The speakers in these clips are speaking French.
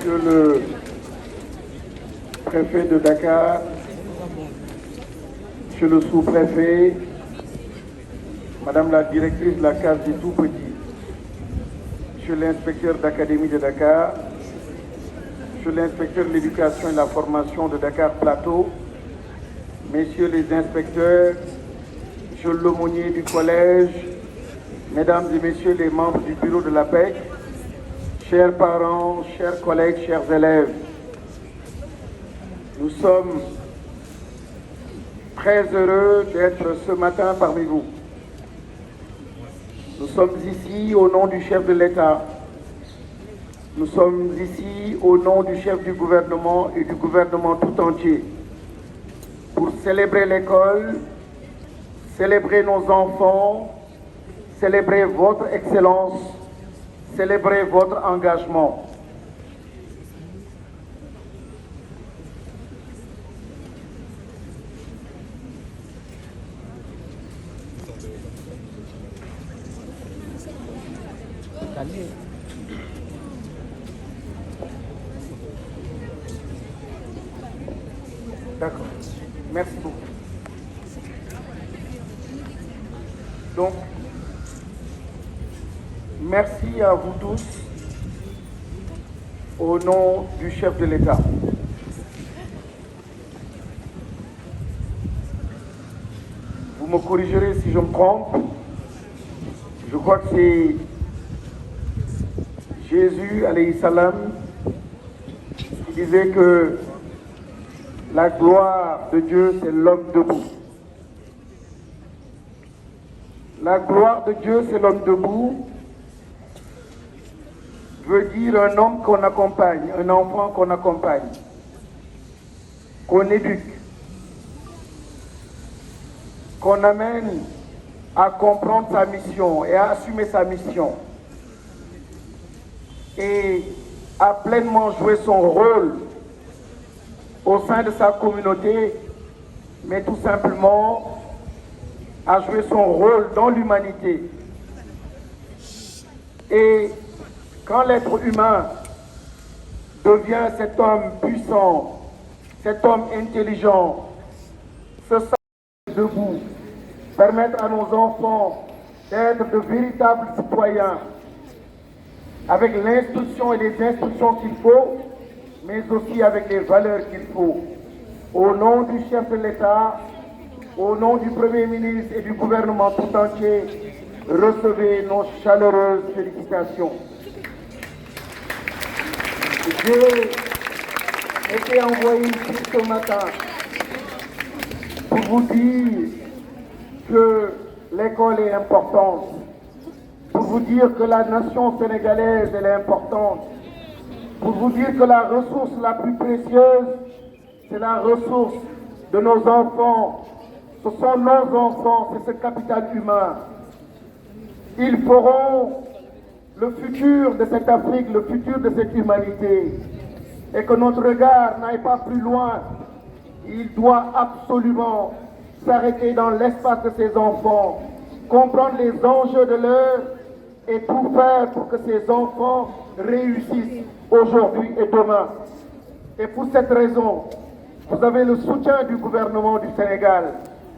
Monsieur le préfet de Dakar, Monsieur le sous-préfet, Madame la directrice de la case des tout-petits, Monsieur l'inspecteur d'académie de Dakar, Monsieur l'inspecteur de l'éducation et de la formation de Dakar Plateau, Messieurs les inspecteurs, Monsieur l'aumônier du collège, Mesdames et Messieurs les membres du bureau de l'APEC, chers parents, chers collègues, chers élèves, nous sommes très heureux d'être ce matin parmi vous. Nous sommes ici au nom du chef de l'État. Nous sommes ici au nom du chef du gouvernement et du gouvernement tout entier pour célébrer l'école, célébrer nos enfants, célébrer votre excellence, célébrer votre engagement. D'accord. Merci beaucoup. Donc, merci à vous tous au nom du chef de l'État. Vous me corrigerez si je me trompe. Je crois que c'est Jésus, alayhi salam, qui disait que la gloire de Dieu, c'est l'homme debout. La gloire de Dieu, c'est l'homme debout, veut dire un homme qu'on accompagne, un enfant qu'on accompagne, qu'on éduque, qu'on amène à comprendre sa mission et à assumer sa mission et à pleinement jouer son rôle au sein de sa communauté, mais tout simplement à jouer son rôle dans l'humanité. Et quand l'être humain devient cet homme puissant, cet homme intelligent, se sentir debout, permettre à nos enfants d'être de véritables citoyens, avec l'instruction et les instructions qu'il faut, mais aussi avec les valeurs qu'il faut. Au nom du chef de l'État, au nom du Premier ministre et du gouvernement tout entier, recevez nos chaleureuses félicitations. J'ai été envoyé ici ce matin pour vous dire que l'école est importante, pour vous dire que la nation sénégalaise elle est importante, pour vous dire que la ressource la plus précieuse, c'est la ressource de nos enfants. Ce sont nos enfants, c'est ce capital humain. Ils feront le futur de cette Afrique, le futur de cette humanité. Et que notre regard n'aille pas plus loin. Il doit absolument s'arrêter dans l'espace de ces enfants, comprendre les enjeux de l'heure et tout faire pour que ces enfants réussissent aujourd'hui et demain. Et pour cette raison, vous avez le soutien du gouvernement du Sénégal,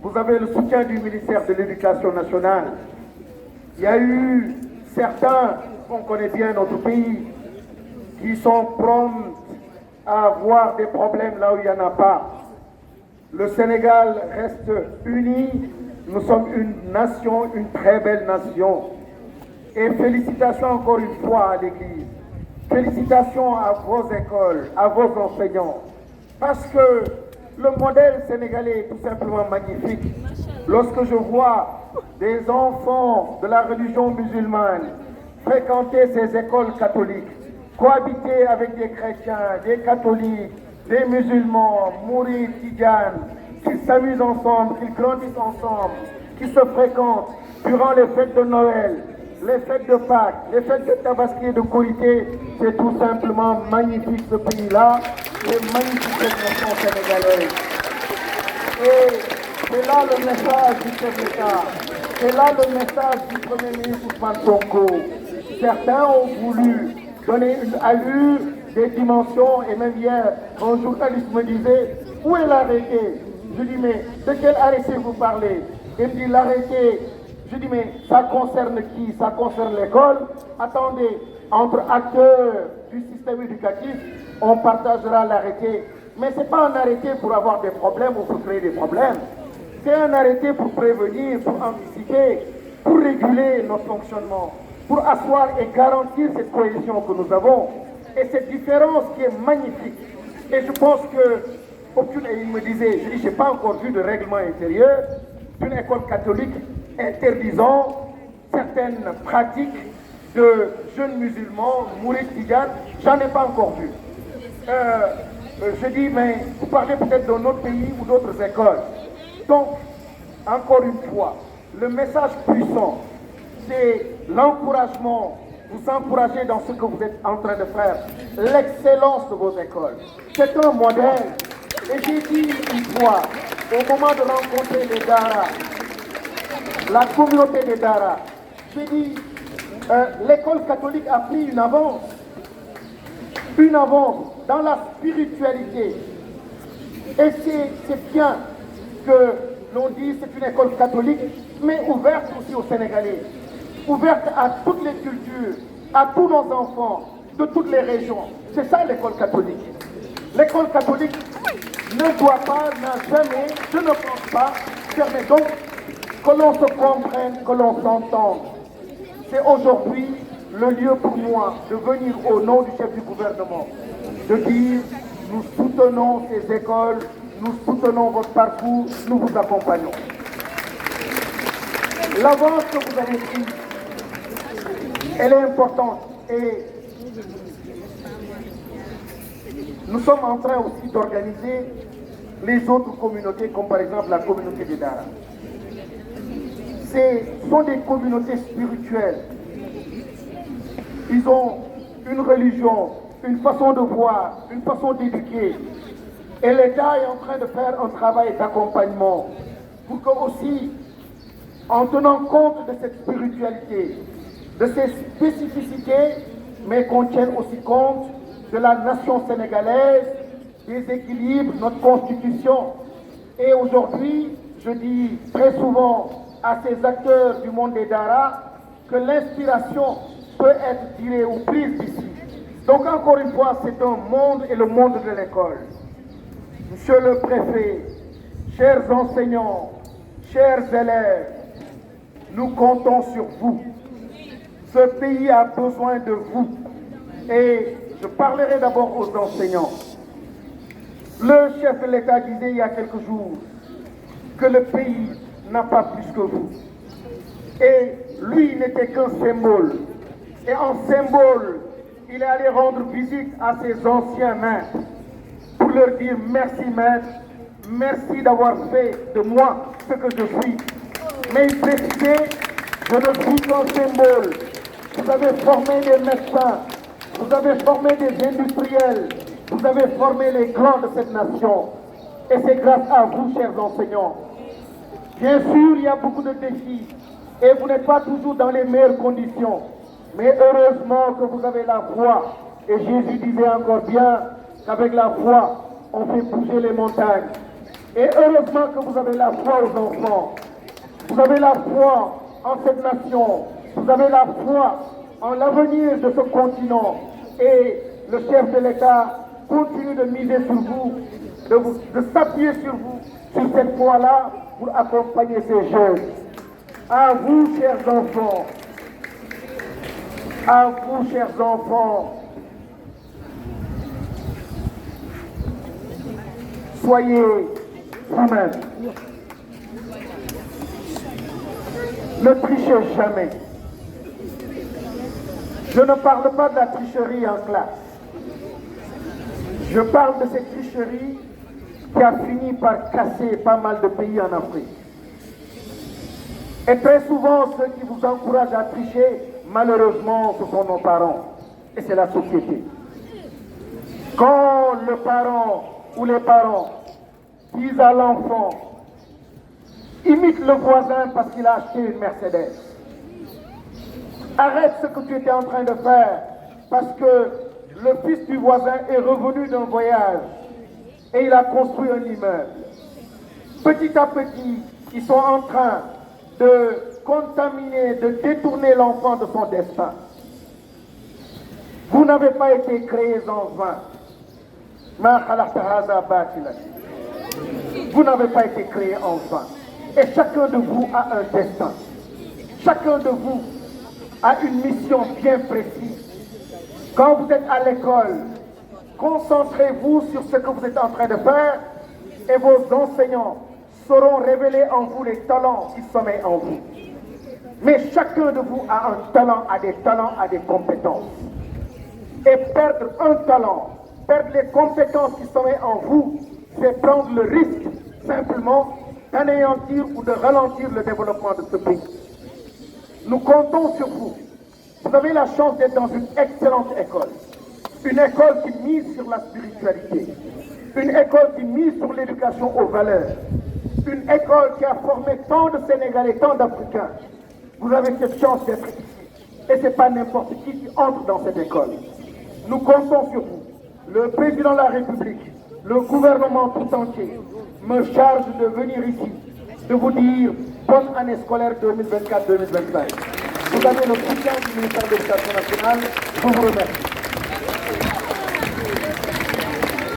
vous avez le soutien du ministère de l'Éducation nationale. Il y a eu certains, on connaît bien notre pays, qui sont prompts à avoir des problèmes là où il n'y en a pas. Le Sénégal reste uni, nous sommes une nation, une très belle nation. Et félicitations encore une fois à l'Église. Félicitations à vos écoles, à vos enseignants. Parce que le modèle sénégalais est tout simplement magnifique. Lorsque je vois des enfants de la religion musulmane fréquenter ces écoles catholiques, cohabiter avec des chrétiens, des catholiques, des musulmans, mourides, tidianes, qu'ils s'amusent ensemble, qu'ils grandissent ensemble, qu'ils se fréquentent durant les fêtes de Noël, les fêtes de Pâques, les fêtes de Tabaski et de Korité, c'est tout simplement magnifique ce pays-là, c'est magnifique cette nation sénégalaise. Et c'est là le message du chef d'État, c'est là le message du Premier ministre Ousmane Sonko. Certains ont voulu donner une allure des dimensions. Et même hier, un journaliste me disait, où est l'arrêté? Je dis, mais de quel arrêté vous parlez? Il me dit, l'arrêté. Je dis, mais ça concerne qui? Ça concerne l'école? Attendez, entre acteurs du système éducatif, on partagera l'arrêté. Mais ce n'est pas un arrêté pour avoir des problèmes ou pour créer des problèmes. C'est un arrêté pour prévenir, pour anticiper, pour réguler notre fonctionnement, pour asseoir et garantir cette cohésion que nous avons. Et cette différence qui est magnifique. Et je pense que, il me disait, je dis, je n'ai pas encore vu de règlement intérieur d'une école catholique interdisant certaines pratiques de jeunes musulmans, mourides tidianes, j'en ai pas encore vu. Je dis, mais vous parlez peut-être d'un autre pays ou d'autres écoles. Donc, encore une fois, le message puissant, c'est l'encouragement, vous encourager dans ce que vous êtes en train de faire, l'excellence de vos écoles. C'est un modèle. Et j'ai dit une fois, au moment de rencontrer les Dara, la communauté des Dara, j'ai dit, l'école catholique a pris une avance dans la spiritualité. Et c'est bien que l'on dise c'est une école catholique, mais ouverte aussi aux Sénégalais, ouverte à toutes les cultures, à tous nos enfants, de toutes les régions. C'est ça l'école catholique. L'école catholique ne doit pas, n'a jamais, je ne pense pas, permet donc que l'on se comprenne, que l'on s'entende. C'est aujourd'hui le lieu pour moi de venir au nom du chef du gouvernement, de dire nous soutenons ces écoles, nous soutenons votre parcours, nous vous accompagnons. L'avance que vous avez prise, elle est importante et nous sommes en train aussi d'organiser les autres communautés, comme par exemple la communauté des Dara. Ce sont des communautés spirituelles. Ils ont une religion, une façon de voir, une façon d'éduquer. Et l'État est en train de faire un travail d'accompagnement pour que aussi, en tenant compte de cette spiritualité, de ces spécificités, mais qu'on tienne aussi compte de la nation sénégalaise, des équilibres, notre constitution. Et aujourd'hui, je dis très souvent à ces acteurs du monde des Dara que l'inspiration peut être tirée ou prise d'ici. Donc encore une fois, c'est un monde et le monde de l'école. Monsieur le préfet, chers enseignants, chers élèves, nous comptons sur vous. Ce pays a besoin de vous. Et je parlerai d'abord aux enseignants. Le chef de l'État disait il y a quelques jours que le pays n'a pas plus que vous. Et lui n'était qu'un symbole. Et en symbole, il est allé rendre visite à ses anciens maîtres pour leur dire merci maître, merci d'avoir fait de moi ce que je suis. Mais il précisait, je ne suis qu'un symbole. Vous avez formé des médecins, vous avez formé des industriels, vous avez formé les grands de cette nation. Et c'est grâce à vous, chers enseignants. Bien sûr, il y a beaucoup de défis et vous n'êtes pas toujours dans les meilleures conditions. Mais heureusement que vous avez la foi. Et Jésus disait encore bien qu'avec la foi, on fait bouger les montagnes. Et heureusement que vous avez la foi aux enfants. Vous avez la foi en cette nation. Vous avez la foi en l'avenir de ce continent. Et le chef de l'État continue de miser sur vous, de s'appuyer sur vous, sur cette foi-là, pour accompagner ces jeunes. À vous, chers enfants, à vous, chers enfants, soyez vous-même. Ne trichez jamais. Je ne parle pas de la tricherie en classe. Je parle de cette tricherie qui a fini par casser pas mal de pays en Afrique. Et très souvent, ceux qui vous encouragent à tricher, malheureusement, ce sont nos parents. Et c'est la société. Quand le parent ou les parents disent à l'enfant, imite le voisin parce qu'il a acheté une Mercedes. Arrête ce que tu étais en train de faire parce que le fils du voisin est revenu d'un voyage et il a construit un immeuble. Petit à petit, ils sont en train de contaminer, de détourner l'enfant de son destin. Vous n'avez pas été créés en vain. Vous n'avez pas été créés en vain. Et chacun de vous a un destin. Chacun de vous a une mission bien précise. Quand vous êtes à l'école, concentrez-vous sur ce que vous êtes en train de faire et vos enseignants sauront révéler en vous les talents qui sommeillent en vous. Mais chacun de vous a un talent, a des compétences. Et perdre un talent, perdre les compétences qui sommeillent en vous, c'est prendre le risque simplement d'anéantir ou de ralentir le développement de ce pays. Nous comptons sur vous. Vous avez la chance d'être dans une excellente école. Une école qui mise sur la spiritualité. Une école qui mise sur l'éducation aux valeurs. Une école qui a formé tant de Sénégalais, tant d'Africains. Vous avez cette chance d'être ici. Et ce n'est pas n'importe qui entre dans cette école. Nous comptons sur vous. Le président de la République, le gouvernement tout entier, me charge de venir ici, de vous dire bonne année scolaire 2024-2025. Vous avez le soutien du ministère de l'Éducation nationale. Je vous remercie.